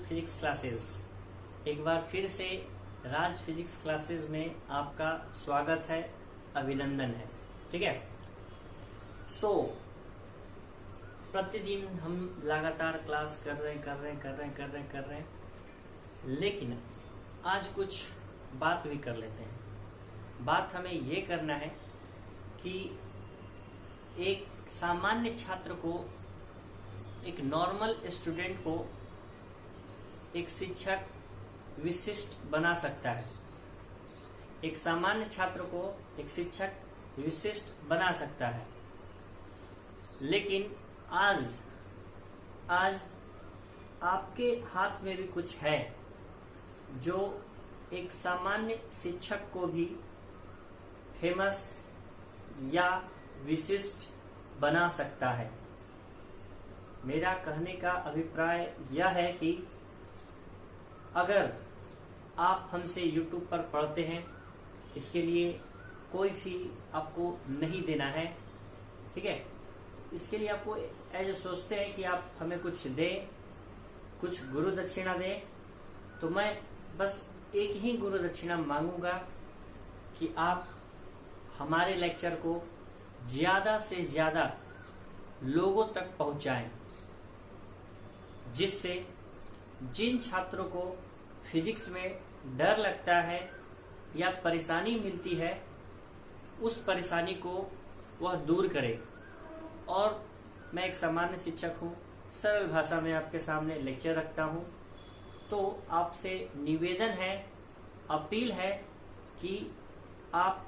Physics classes. एक बार फिर से राज फिजिक्स क्लासेस में आपका स्वागत है, अभिनंदन है। ठीक है। प्रतिदिन हम लगातार क्लास कर रहे हैं, लेकिन आज कुछ बात भी कर लेते हैं। बात हमें ये करना है कि एक सामान्य छात्र को, एक नॉर्मल स्टूडेंट को एक शिक्षक विशिष्ट बना सकता है। एक सामान्य छात्र को एक शिक्षक विशिष्ट बना सकता है, लेकिन आज आपके हाथ में भी कुछ है जो एक सामान्य शिक्षक को भी फेमस या विशिष्ट बना सकता है। मेरा कहने का अभिप्राय यह है कि अगर आप हमसे YouTube पर पढ़ते हैं, इसके लिए कोई फी आपको नहीं देना है। ठीक है। इसके लिए आपको ऐसे सोचते हैं कि आप हमें कुछ दें, कुछ गुरु दक्षिणा दें, तो मैं बस एक ही गुरु दक्षिणा मांगूंगा कि आप हमारे लेक्चर को ज्यादा से ज्यादा लोगों तक पहुंचाएं, जिससे जिन छात्रों को फिजिक्स में डर लगता है या परेशानी मिलती है, उस परेशानी को वह दूर करे। और मैं एक सामान्य शिक्षक हूँ, सरल भाषा में आपके सामने लेक्चर रखता हूँ। तो आपसे निवेदन है, अपील है कि आप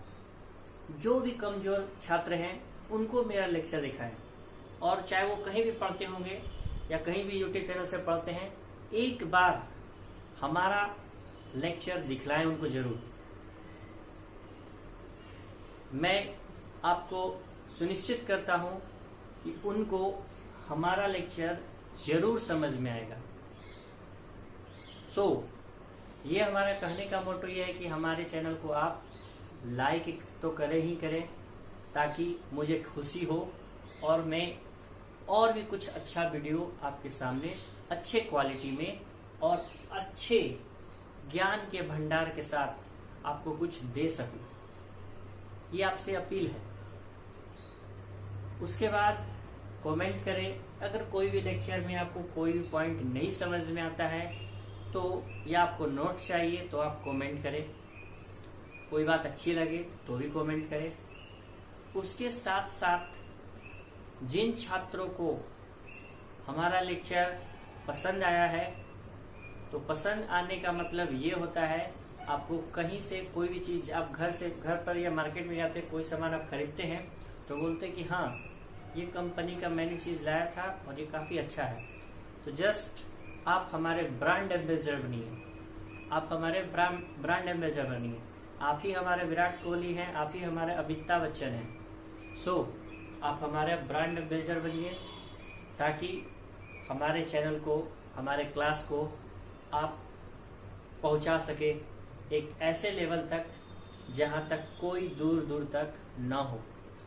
जो भी कमजोर छात्र हैं उनको मेरा लेक्चर दिखाएं, और चाहे वो कहीं भी पढ़ते होंगे या कहीं भी यूट्यूब चैनल से पढ़ते हैं, एक बार हमारा लेक्चर दिखलाएं उनको जरूर। मैं आपको सुनिश्चित करता हूं कि उनको हमारा लेक्चर जरूर समझ में आएगा। ये हमारा कहने का मोटो ये है कि हमारे चैनल को आप लाइक तो करें ही करें, ताकि मुझे खुशी हो और मैं और भी कुछ अच्छा वीडियो आपके सामने अच्छे क्वालिटी में और अच्छे ज्ञान के भंडार के साथ आपको कुछ दे सकूं। ये आपसे अपील है। उसके बाद कमेंट करें। अगर कोई भी लेक्चर में आपको कोई भी पॉइंट नहीं समझ में आता है, तो या आपको नोट चाहिए तो आप कमेंट करें। कोई बात अच्छी लगे तो भी कमेंट करें। उसके साथ साथ जिन छात्रों को हमारा लेक्चर पसंद आया है, तो पसंद आने का मतलब ये होता है, आपको कहीं से कोई भी चीज, आप घर पर या मार्केट में जाते कोई सामान आप खरीदते हैं तो बोलते कि हाँ, ये कंपनी का मैंने चीज लाया था और ये काफी अच्छा है। तो जस्ट आप हमारे ब्रांड एम्बेसडर बनिए, आप हमारे ब्रांड एम्बेसडर बनिए। आप ही हमारे विराट कोहली हैं, आप ही हमारे अमिताभ बच्चन हैं। आप हमारे ब्रांड एम्बेसडर बनिए, ताकि हमारे चैनल को, हमारे क्लास को आप पहुंचा सके एक ऐसे लेवल तक जहां तक कोई दूर दूर तक न हो।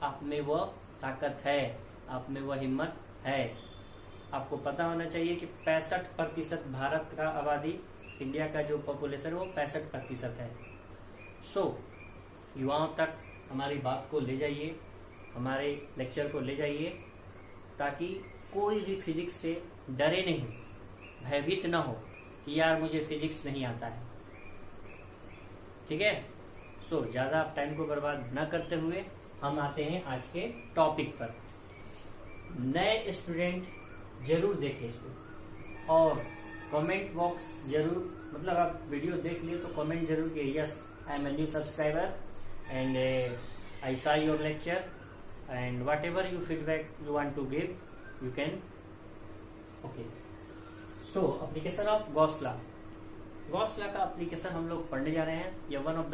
आप में वह ताकत है, आप में वह हिम्मत है। आपको पता होना चाहिए कि 65% भारत का आबादी, इंडिया का जो पॉपुलेशन वो 65% है। युवाओं तक हमारी बात को ले जाइए, हमारे लेक्चर को ले जाइए, ताकि कोई भी फिजिक्स से डरे नहीं, भयभीत न हो कि यार मुझे फिजिक्स नहीं आता है। ठीक है। ज्यादा आप टाइम को बर्बाद न करते हुए हम आते हैं आज के टॉपिक पर। नए स्टूडेंट जरूर देखें इसको, और कमेंट बॉक्स जरूर, मतलब आप वीडियो देख लिए तो कमेंट जरूर किए, yes I am a new subscriber and I saw your lecture, and whatever you feedback you want to give, you can. Okay. Application of Gauss law. Gauss law का application हम लोग पढ़ने जा रहे हैं। ये one of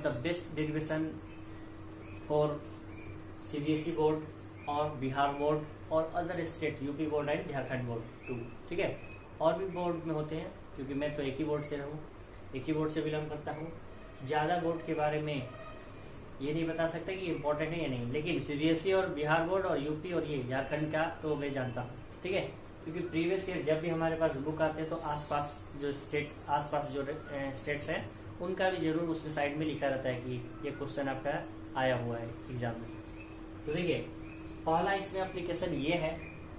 the best derivation for CBSE board और Bihar board और other state, UP board and Jharkhand board 2। ठीक है। और भी बोर्ड में होते हैं, क्योंकि मैं तो एक ही बोर्ड से बिलोंग करता हूँ। ज्यादा बोर्ड के बारे में ये नहीं बता सकता कि इम्पोर्टेंट है या नहीं, लेकिन CBSE और बिहार बोर्ड और यूपी और ये झारखंड का तो मैं जानता हूँ। ठीक है। क्योंकि प्रीवियस ईयर जब भी हमारे पास बुक आते हैं तो आसपास जो स्टेट्स हैं उनका भी जरूर उसमें साइड में लिखा रहता है कि ये क्वेश्चन आपका आया हुआ है एग्जाम में। तो देखिए पहला इसमें एप्लीकेशन ये है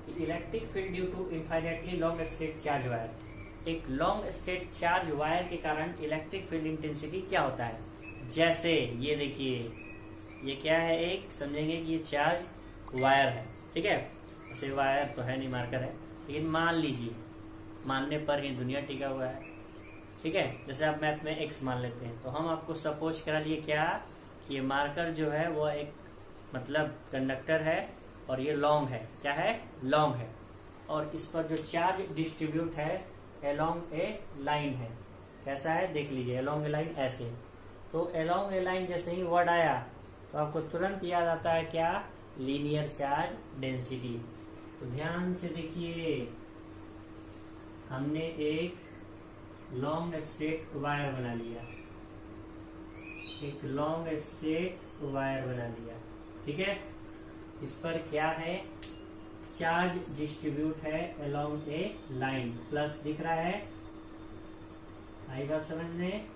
कि electric field due to infinitely long straight charge wire. एक लॉन्ग स्टेट चार्ज वायर के कारण इलेक्ट्रिक फील्ड इंटेंसिटी क्या होता है। जैसे ये देखिए, ये क्या है, एक समझेंगे कि ये चार्ज वायर है, ठीक है। ऐसे वायर तो है नहीं, मार्कर है, लेकिन मान लीजिए, मानने पर ही दुनिया टिका हुआ है, ठीक है। जैसे आप मैथ में x मान लेते हैं, तो हम आपको सपोज करा लिए क्या कि ये मार्कर जो है वो एक मतलब कंडक्टर है और ये लॉन्ग है, क्या है, लॉन्ग है, और इस पर जो चार्ज डिस्ट्रीब्यूट है अलोंग ए लाइन है। कैसा है देख लीजिए, अलोंग ए लाइन ऐसे। तो अलोंग ए लाइन जैसे ही वर्ड आया तो आपको तुरंत याद आता है क्या, लीनियर चार्ज डेंसिटी। तो ध्यान से देखिए, हमने एक लॉन्ग स्ट्रेट वायर बना लिया, एक लॉन्ग स्ट्रेट वायर बना लिया, ठीक है। इस पर क्या है, चार्ज डिस्ट्रीब्यूट है अलोंग ए लाइन, प्लस दिख रहा है, आई बात समझ में,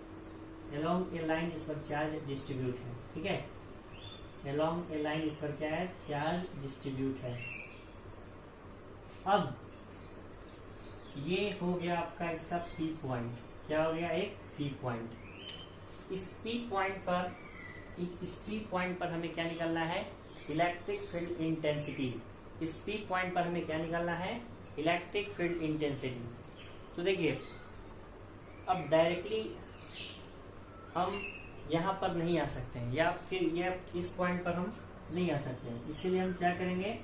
अलोंग ए लाइन इस पर चार्ज डिस्ट्रीब्यूट है, ठीक है। अलोंग ए लाइन इस पर क्या है, चार्ज डिस्ट्रीब्यूट है। अब ये हो गया आपका इसका पी पॉइंट, क्या हो गया, एक पी पॉइंट। इस पी पॉइंट पर हमें क्या निकालना है, इलेक्ट्रिक फील्ड इंटेंसिटी। इस पी पॉइंट पर हमें क्या निकालना है, इलेक्ट्रिक फील्ड इंटेंसिटी। तो देखिए अब डायरेक्टली हम यहाँ पर नहीं आ सकते हैं, या फिर इस पॉइंट पर हम नहीं आ सकते हैं। इसके लिए हम क्या करेंगे,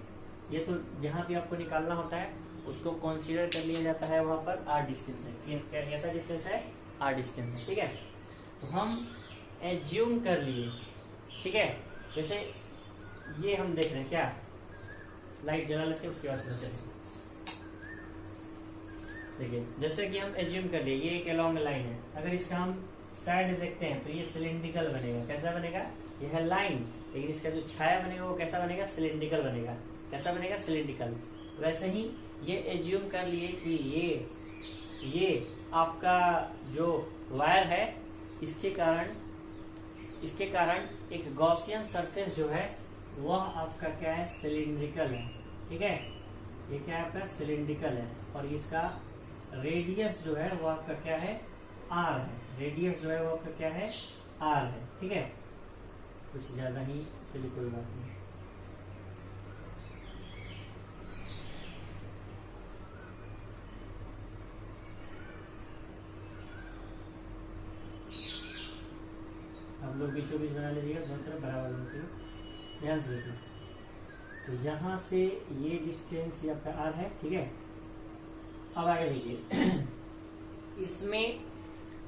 ये तो जहां भी आपको निकालना होता है उसको कंसीडर कर लिया जाता है, वहां पर आर डिस्टेंस है, कैसा डिस्टेंस है, आर डिस्टेंस है, ठीक है। तो हम एज्यूम कर लिए, ठीक है। जैसे ये हम देख रहे हैं, क्या लाइट जला लेते हैं उसके बाद चलते। देखिए जैसे कि हम एज्यूम कर लिए ये एक अलोंग लाइन है, अगर इसका हम साइड देखते हैं तो ये सिलिंड्रिकल बनेगा। कैसा बनेगा, यह है लाइन, लेकिन इसका जो छाया बनेगा वो कैसा बनेगा, सिलिंड्रिकल बनेगा। कैसा बनेगा, सिलिंड्रिकल। वैसे ही ये एज्यूम कर लिए कि ये आपका जो वायर है इसके कारण एक गॉसियन सरफेस जो है वह आपका क्या है, सिलिंड्रिकल है, ठीक है। ये क्या है आपका, सिलिंड्रिकल है, और इसका रेडियस जो है वो आपका क्या है, आर है। रेडियस जो है वो आपका क्या है, आर है, ठीक है। कुछ ज्यादा ही, चलिए कोई बात नहीं। आप लोग बीचों बीच बना लीजिएगा, दोनों तरफ बराबर होना चाहिए, ध्यान से देखिए। तो यहाँ से ये डिस्टेंस ये आपका आर है, ठीक है। अब आगे देखिए इसमें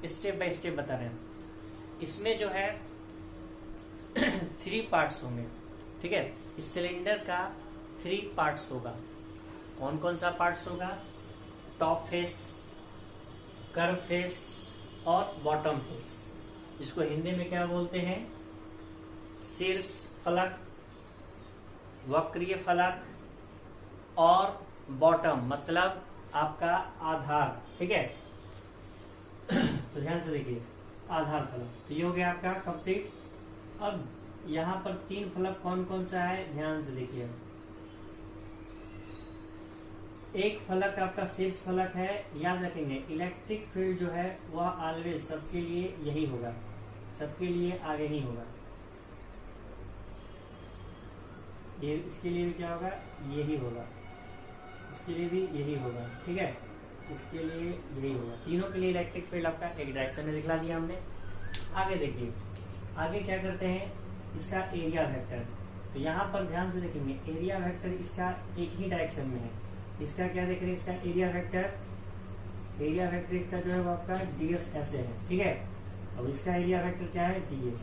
स्टेप बाय स्टेप बता रहे हैं। इसमें जो है 3 पार्ट्स होंगे, ठीक है। इस सिलेंडर का 3 पार्ट्स होगा। कौन कौन सा पार्ट्स होगा, टॉप फेस, कर्व फेस और बॉटम फेस। इसको हिंदी में क्या बोलते हैं, शीर्ष फलक, वक्रीय फलक और बॉटम मतलब आपका आधार, ठीक है। तो ध्यान से देखिए, आधार फलक, तो ये हो गया आपका कंप्लीट। अब यहाँ पर 3 फलक कौन कौन सा है, ध्यान से देखिए। एक फलक आपका शीर्ष फलक है, याद रखेंगे इलेक्ट्रिक फील्ड जो है वह ऑलवेज सबके लिए यही होगा, सबके लिए आगे नहीं होगा। ये इसके लिए भी क्या होगा, यही होगा, इसके लिए भी यही होगा, ठीक है। इसके लिए यही होगा, तीनों के लिए इलेक्ट्रिक फील्ड आपका एक डायरेक्शन में दिखला दिया हमने। आगे देखिए, आगे क्या करते हैं, इसका एरिया वेक्टर। तो यहाँ पर ध्यान से देखेंगे, एरिया वेक्टर इसका एक ही डायरेक्शन में है। इसका क्या देख रहे हैं, इसका एरिया वेक्टर इसका जो है वो आपका ds ऐसे है, ठीक है। अब इसका एरिया वेक्टर क्या है, ds।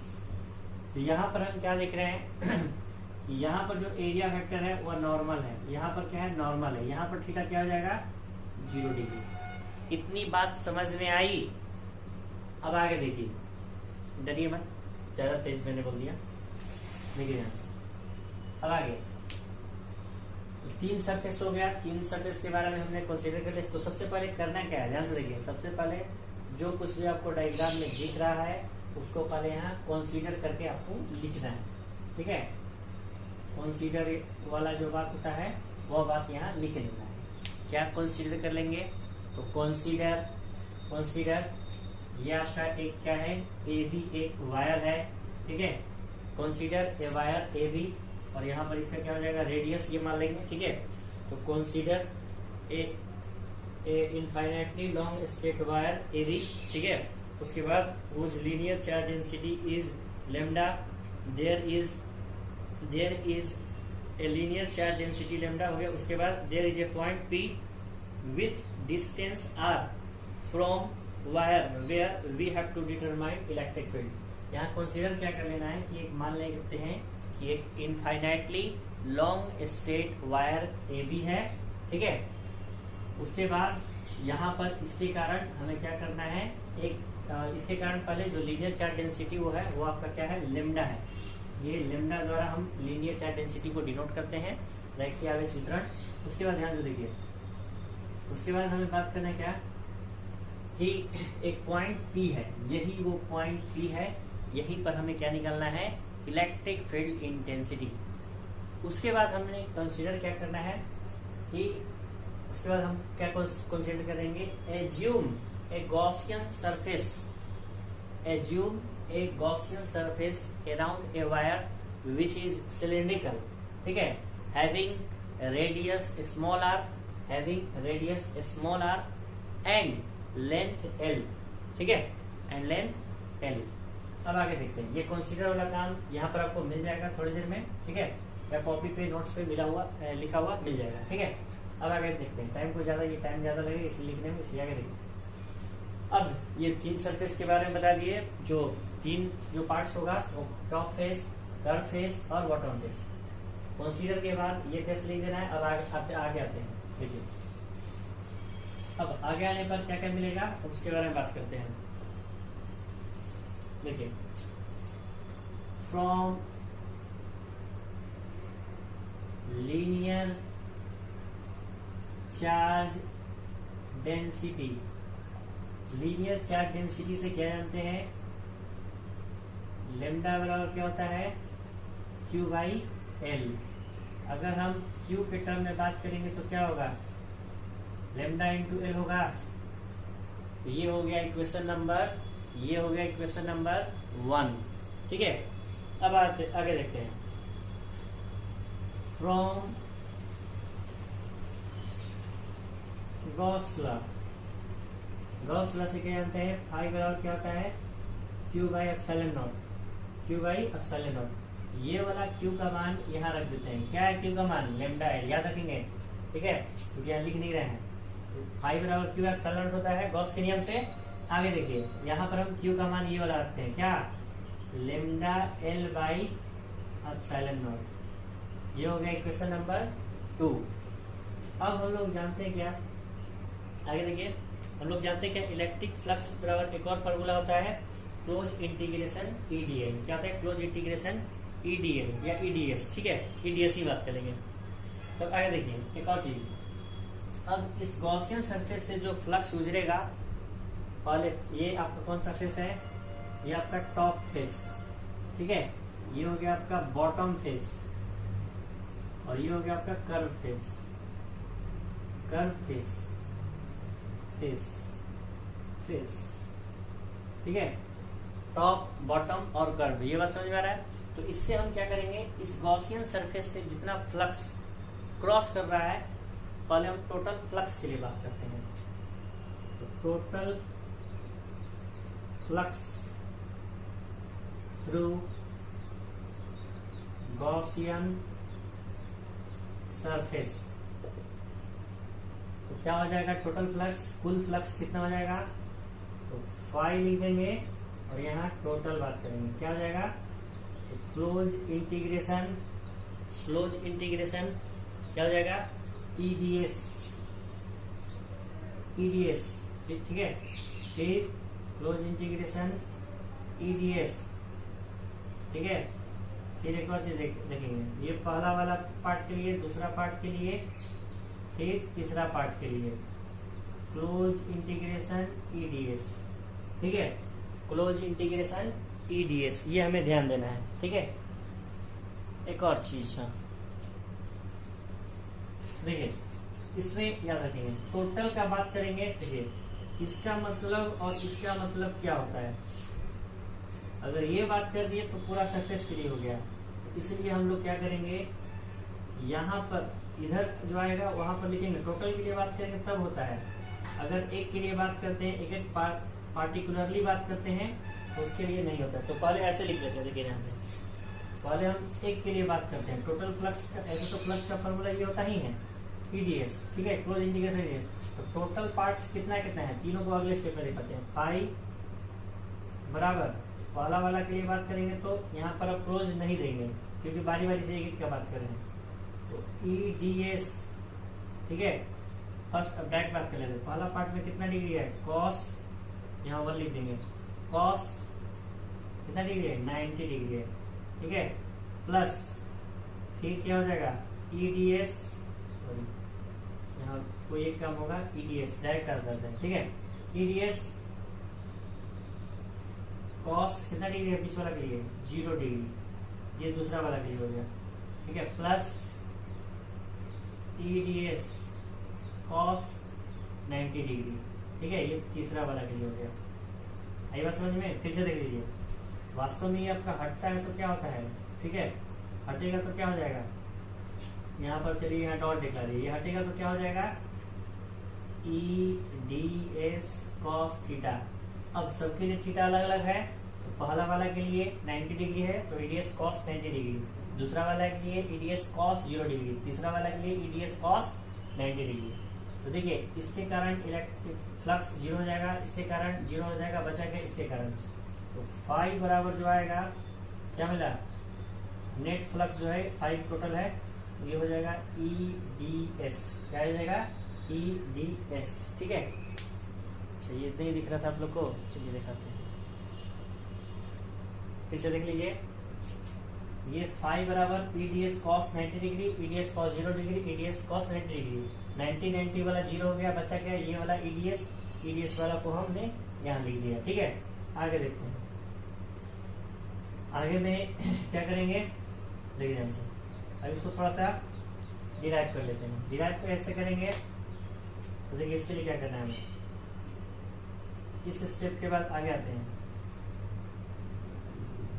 तो यहाँ पर हम क्या देख रहे हैं यहाँ पर जो एरिया वेक्टर है वह नॉर्मल है, यहाँ पर क्या है, नॉर्मल है। यहाँ पर थीटा क्या हो जाएगा, 0 डिग्री। इतनी बात समझ में आई। अब आगे देखिए, डरिए मत, ज्यादा तेज मैंने बोल दिया, देखिए ध्यान से। अब आगे तो 3 सरफेस हो गया। 3 सरफेस के बारे में हमने कंसीडर कर लिया। तो सबसे पहले करना क्या है, ध्यान से देखिए। सबसे पहले जो कुछ भी आपको डायग्राम में दिख रहा है उसको पहले यहाँ कंसीडर करके आपको लिखना है, ठीक है। कंसीडर वाला जो बात होता है वह बात यहाँ लिख लेना है। क्या कंसीडर कर लेंगे, तो कंसीडर ये आपका एक क्या है, ए बी एक वायर है, ठीक है। Consider a wire A B, और यहाँ पर इसका क्या हो जाएगा, रेडियस ये मान लेंगे, ठीक है। तो consider a infinitely long straight wire A B, ठीक है। उसके बाद whose linear charge density is lambda, there is a linear charge density lambda हो गया। उसके बाद there is a point P with distance r from wire where we have to determine electric field। यहाँ consider क्या कर लेना है कि एक मान लेते हैं कि एक infinitely long straight wire A B है, ठीक है। उसके बाद यहाँ पर इसके कारण हमें क्या करना है, एक इसके कारण पहले जो लीनियर चार्ज डेंसिटी वो है वो आपका क्या है, लेमडा है। ये लेमडा द्वारा हम लीनियर चार्ज डेंसिटी को डिनोट करते हैं, रैखिक आवेश वितरण। उसके बाद ध्यान से देखिए, उसके बाद हमें बात करना है क्या कि एक पॉइंट P है, यही वो पॉइंट P है, यहीं पर हमें क्या निकालना है, इलेक्ट्रिक फील्ड इंटेंसिटी। उसके बाद हमने कंसीडर क्या करना है कि उसके बाद हम क्या कंसीडर करेंगे, assume a Gaussian surface around a wire which is cylindrical, ठीक है, having radius small r and length l, ठीक है, एंड लेंथ एल। अब आगे देखते हैं, ये कंसीडर वाला काम यहाँ पर आपको मिल जाएगा थोड़ी देर में, ठीक है, या कॉपी पे नोट्स पे लिखा हुआ मिल जाएगा, ठीक है। अब आगे देखते हैं, टाइम ज्यादा लगेगा इसलिए लिखने में, इसलिए आगे देखते हैं। अब ये 3 सरफेस के बारे में बता दिए, जो 3 जो पार्ट्स होगा वो टॉप फेस, कर्व फेस और बॉटम फेस। कंसीडर के बाद ये फेस लिख देना है। अब आगे आते हैं, देखिए अब आगे आने पर क्या क्या मिलेगा उसके बारे में बात करते हैं। देखिए, from linear charge density, linear charge density से क्या जानते हैं, लेमडा बराबर क्या होता है, Q बाई एल। अगर हम Q के टर्म में बात करेंगे तो क्या होगा, लेमडा इंटू एल होगा। तो ये हो गया इक्वेशन नंबर 1, ठीक है। अब आगे देखते हैं, फ्रॉम गॉस लॉ से क्या जानते हैं, फाई बराबर क्या होता है, Q बाई एप्सिलॉन नॉट। ये वाला Q का मान यहाँ रख देते हैं। क्या है Q का मान, लेमडा एल, याद रखेंगे, ठीक है, क्योंकि यहाँ लिख नहीं रहे हैं। फाई बराबर Q एप्सिलॉन नॉट होता है गॉस के नियम से। आगे देखिए, यहाँ पर हम Q का मान ये वाला रखते हैं, क्या, lambda L by epsilon not. ये हो गया इक्वेशन नंबर 2। अब हम लोग जानते हैं क्या, आगे देखिए, हम लोग जानते हैं क्या, इलेक्ट्रिक फ्लक्स बराबर एक और फॉर्मूला होता है, क्लोज इंटीग्रेशन ईडीएल। क्या होता है, क्लोज इंटीग्रेशन ईडीएल या ईडीएस, ठीक है, ईडीएस ही बात करेंगे। तो आगे देखिए एक और चीज, अब इस गॉसियन सरफेस से जो फ्लक्स गुजरेगा, पहले ये आपका कौन सा फेस है, ये आपका टॉप फेस, ठीक है, ये हो गया आपका बॉटम फेस, और ये हो गया आपका कर्व फेस, ठीक है, टॉप बॉटम और कर्व, ये बात समझ में आ रहा है। तो इससे हम क्या करेंगे, इस गॉसियन सरफेस से जितना फ्लक्स क्रॉस कर रहा है, पहले हम टोटल फ्लक्स के लिए बात करते हैं। तो total flux through Gaussian surface, तो क्या हो जाएगा, टोटल फ्लक्स, कुल फ्लक्स कितना हो जाएगा, तो फाई लिख देंगे और यहाँ टोटल बात करेंगे, क्या हो जाएगा, तो क्लोज इंटीग्रेशन क्या हो जाएगा, ईडीएस, ठीक है, फिर क्लोज इंटीग्रेशन ईडीएस, ठीक है, फिर एक और चीज देखेंगे, ये पहला वाला पार्ट के लिए, दूसरा पार्ट के लिए, फिर तीसरा पार्ट के लिए क्लोज इंटीग्रेशन ईडीएस। ठीक है, क्लोज इंटीग्रेशन ईडीएस, ये हमें ध्यान देना है। ठीक है, एक और चीज है, देखिए इसमें याद रखेंगे, टोटल का बात करेंगे। देखिए इसका मतलब और इसका मतलब क्या होता है, अगर ये बात कर दिए तो पूरा सरफेस फ्री हो गया। तो इसलिए हम लोग क्या करेंगे, यहाँ पर इधर जो आएगा वहां पर लिखेंगे। टोटल के लिए बात करेंगे तब होता है, अगर एक के लिए बात करते हैं, एक एक पार्टिकुलरली बात करते हैं तो उसके लिए नहीं होता। तो पहले ऐसे लिख लेते हैं, देखिए ध्यान से, पहले हम एक के लिए बात करते हैं, टोटल फ्लक्स का। ऐसे तो फ्लक्स का फॉर्मूला ये होता ही है, ईडीएस। ठीक है, क्लोज इंटीग्रेशन ईडीएस। तो टोटल पार्ट्स कितना कितना है, तीनों को अगले स्टेप में दिखाते हैं। फाई बराबर, पहला वाला के लिए बात करेंगे तो यहाँ पर अब क्लोज नहीं देंगे क्योंकि बारी बारी से एक क्या बात कर रहे हैं। तो ईडीएस, ठीक है, फर्स्ट अब डायरेक्ट बात कर लेते हैं। पहला पार्ट में कितना डिग्री है, कॉस, यहाँ 1 लिख देंगे, कॉस कितना डिग्री है, 90 डिग्री है। ठीक है, प्लस फिर क्या हो जाएगा, ईडीएस, सॉरी यहाँ कोई एक काम होगा, ईडीएस डायरेक्ट कर देते हैं। ठीक है, ईडीएस कॉस कितना डिग्री है, बीच वाला के लिए 0 डिग्री, ये दूसरा वाला के लिए हो गया। ठीक है, प्लस ईडीएस कॉस 90 डिग्री। ठीक है, ये तीसरा वाला के लिए हो गया। आई बात समझ में, फिर से देख लीजिए, वास्तव में ये आपका हटता है तो क्या होता है, ठीक है, हटेगा तो क्या हो जाएगा, यहाँ पर चलिए यहाँ डॉट दिखला दिए, ये हटेगा तो क्या हो जाएगा, E D S cos theta. अब सबके लिए थीटा अलग अलग है, तो पहला वाला के लिए 90 डिग्री है तो ईडीएस कॉस 90 डिग्री, दूसरा वाला के लिए ईडीएस कॉस 0 डिग्री, तीसरा वाला के लिए ईडीएस कॉस 90 डिग्री। तो देखिए इसके कारण इलेक्ट्रिक फ्लक्स 0 हो जाएगा, इसके कारण 0 हो जाएगा, बचा के इसके कारण। तो फाई बराबर जो आएगा, क्या मिला, नेट फ्लक्स जो है 5 टोटल है, ये हो जाएगा ई डी एस, क्या हो जाएगा, ई डी एस। ठीक है, अच्छा ये इतना ही दिख रहा था आप लोग को, चलिए दिखाते हैं, फिर से देख लीजिए, ये फाई बराबर E D S cos 90 degree, E D S cos 0 degree, E D S cos 90 degree, 90 वाला 0 हो गया, बचा क्या, ये वाला ईडीएस वाला को हमने यहाँ लिख दिया। ठीक है, आगे देखते हैं, आगे में क्या करेंगे, देखिए ध्यान से, अब इसको थोड़ा सा डिराइव कर लेते हैं। डिराइव कैसे करेंगे, तो देखिए इसके लिए क्या करना है हमें, इस स्टेप के बाद आगे आते हैं,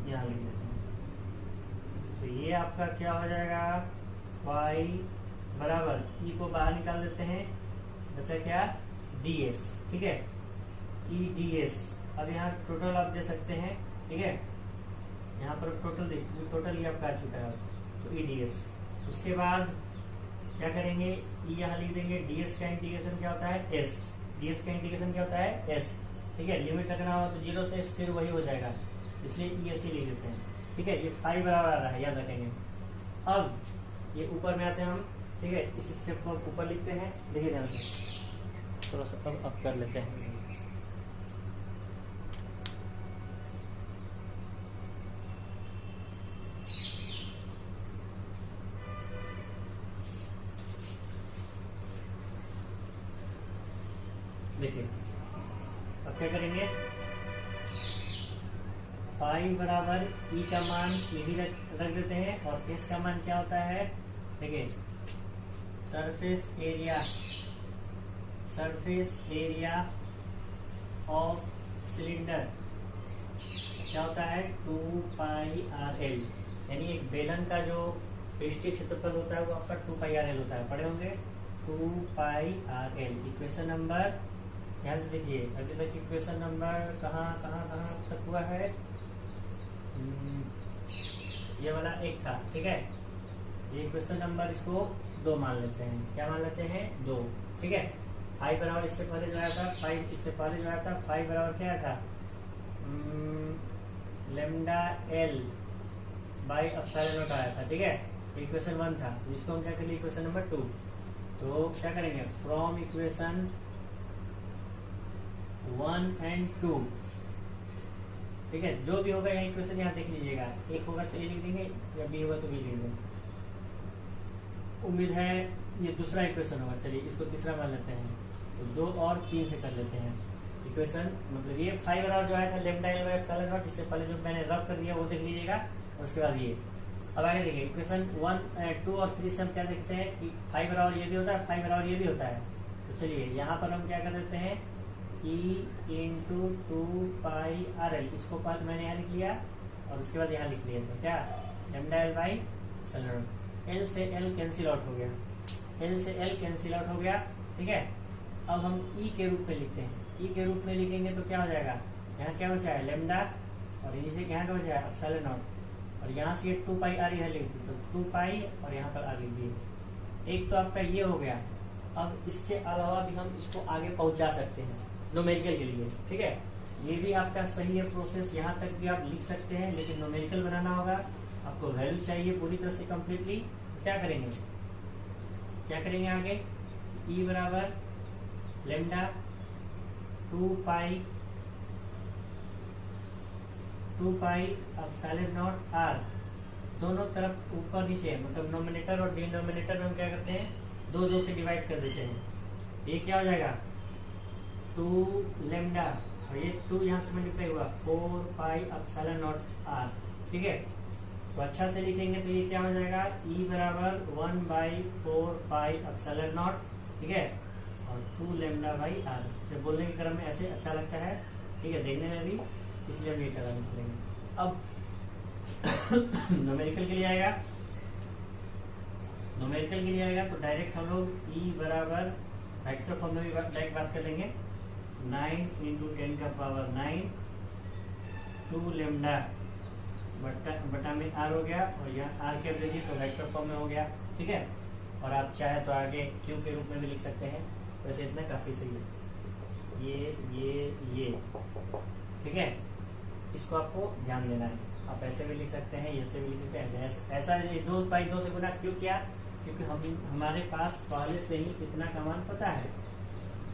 यहाँ लिख देते हैं। तो ये आपका क्या हो जाएगा, फाई बराबर ई को बाहर निकाल देते हैं, बचा क्या, ds। ठीक है, ई ds। अब यहाँ टोटल आप दे सकते हैं। ठीक है, यहाँ पर टोटल ये आपका आ चुका है, तो ई ds। उसके बाद क्या करेंगे, ई यहाँ लिख देंगे, ds का इंटीग्रेशन क्या होता है, s, ds का इंटीग्रेशन क्या होता है, s। ठीक है, लिमिट रखना हो तो 0 से फिर वही हो जाएगा, इसलिए ई ऐसे लिख देते हैं। ठीक है, ये 5 बराबर आ रहा है, याद रखेंगे। अब ये ऊपर में आते हैं हम। ठीक है, इस स्टेप को ऊपर लिखते हैं, देखिए ध्यान से, थोड़ा सा अब अप कर लेते हैं। देखिए अब क्या करेंगे, फाई बराबर ई का मान यही रख देते हैं, और एस का मान क्या होता है, देखिए सरफेस एरिया ऑफ सिलेंडर क्या होता है, 2πRL, यानी एक बेलन का जो पृष्ठीय क्षेत्रफल होता है वो आपका 2πRL होता है, पढ़े होंगे 2πRL। इक्वेशन नंबर ध्यान से देखिए, अभी तक इक्वेशन नंबर कहाँ तक हुआ है, ये वाला 1 था। ठीक है, ये इक्वेशन नंबर इसको 2 मान लेते हैं, क्या मान लेते हैं, 2। ठीक है, 5 बराबर इससे पहले जो आया था, 5 इससे पहले जो आया था, 5 बराबर क्या था, lambda L by epsilon not आया था। ठीक है, इक्वेशन 1 था, इसको हम क्या करेंगे, इक्वेशन नंबर 2। तो क्या करेंगे, फ्रॉम इक्वेशन 1 and 2 ठीक है, जो भी होगा यहाँ इक्वेशन यहाँ देख लीजिएगा, एक होगा तो ये लिख देंगे, या बी होगा तो बी लिख देंगे। उम्मीद है ये दूसरा इक्वेशन होगा। चलिए इसको तीसरा मान लेते हैं, तो 2 और 3 से कर लेते हैं इक्वेशन। मतलब ये 5 जो आया था lambda L by epsilon not, इससे पहले जो मैंने रब कर दिया वो देख लीजिएगा, और उसके बाद ये। अब आगे देखिए इक्वेशन 1, 2 और 3 से हम क्या देखते हैं कि 5 ये भी होता है, 5 ये भी होता है। तो चलिए यहाँ पर हम क्या कर देते हैं, E इंटू 2 पाई आर एल, इसको मैंने यहाँ लिख लिया और उसके बाद यहाँ लिख लिया था क्या, lambda L by epsilon not. L से एल कैंसिल आउट हो गया, एल से एल कैंसिल आउट हो गया, ठीक है। अब हम ई के रूप में लिखते हैं, ई के रूप में लिखेंगे तो क्या हो जाएगा, यहाँ क्या बचा है लेमडा, और नीचे यहाँ क्या बचा है एप्सिलॉन नॉट, और यहाँ से 2 पाई आर यहाँ लिख दी, तो 2 पाई और यहाँ पर आर लिख दिए। एक तो आपका ये हो गया। अब इसके अलावा भी हम इसको आगे पहुंचा सकते हैं न्यूमेरिकल के लिए, ठीक है। ये भी आपका सही है प्रोसेस, यहाँ तक भी आप लिख सकते हैं, लेकिन न्यूमेरिकल बनाना होगा, आपको वैल्यू चाहिए पूरी तरह से कम्प्लीटली। क्या करेंगे, क्या करेंगे आगे, ई बराबर lambda 2 pi epsilon naught r, दोनों तरफ ऊपर नीचे, मतलब नोमिनेटर और डिनोमिनेटर में हम क्या करते हैं, 2 से डिवाइड कर देते हैं। ये क्या हो जाएगा 2 लेमडा, और ये 2 यहाँ से मल्टीप्लाई हुआ 4 पाई एप्सिलॉन नॉट आर, ठीक है। तो अच्छा से लिखेंगे तो ये क्या हो जाएगा, ई बराबर 1/4 पाई एप्सिलॉन नॉट, ठीक है, और 2 लेमडा बाई आर। इसे बोलने के क्रम में ऐसे अच्छा लगता है, ठीक है, देखने में भी, इसलिए हम ये करा निकलेंगे। अब न्यूमेरिकल के लिए आएगा, न्यूमेरिकल के लिए आएगा तो डायरेक्ट हम लोग ई बराबर वेक्टर फॉर्म में भी डायरेक्ट बात कर लेंगे, 9 इंटू 10 का पावर 9 2 लेमडा बटा में आर हो गया, और यहाँ आर के भेजिए तो वेक्टर फॉर्म में हो गया, ठीक है। और आप चाहे तो आगे क्यू के रूप में भी लिख सकते हैं, वैसे इतना काफी सही है। ये ठीक है, इसको आपको ध्यान देना है। आप ऐसे भी लिख सकते हैं, ऐसे भी लिख सकते हैं, ऐसा 2/2 से गुना क्यों किया, क्योंकि हमारे पास पहले से ही इतना का मान पता है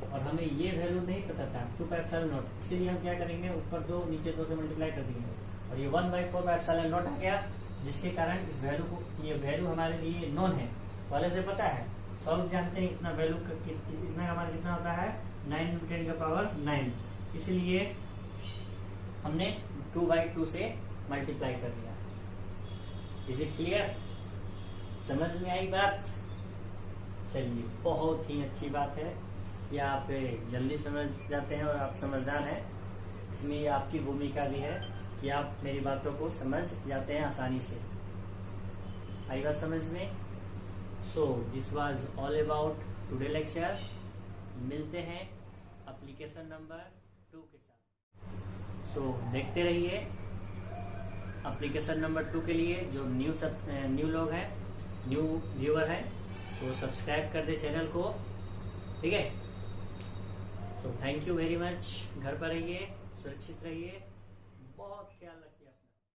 और हमें ये वैल्यू नहीं पता था 2 पाई एप्सिलॉन नॉट, इसीलिए हम क्या करेंगे, ऊपर 2 नीचे 2 से मल्टीप्लाई कर देंगे, और ये 1/4 एप्सिलॉन नॉट आ गया, जिसके कारण इस वैल्यू को, ये वैल्यू हमारे लिए नॉन है, पहले से पता है, सब जानते हैं इतना वैल्यू, इतना का मान कितना होता है 9 इंटू 10 का पावर 9, इसलिए हमने 2/2 से मल्टीप्लाई कर दिया। इज इट क्लियर, समझ में आई बात? चलिए, बहुत ही अच्छी बात है कि आप जल्दी समझ जाते हैं और आप समझदार हैं। इसमें आपकी भूमिका भी है कि आप मेरी बातों को समझ जाते हैं आसानी से। आई बात समझ में? So this was all about today lecture. मिलते हैं एप्लीकेशन नंबर 2 के साथ। सो देखते रहिए एप्लीकेशन नंबर 2 के लिए। जो न्यू लोग हैं, न्यू व्यूअर हैं, तो सब्सक्राइब कर दे चैनल को, ठीक है। तो थैंक यू वेरी मच। घर पर रहिए, सुरक्षित रहिए।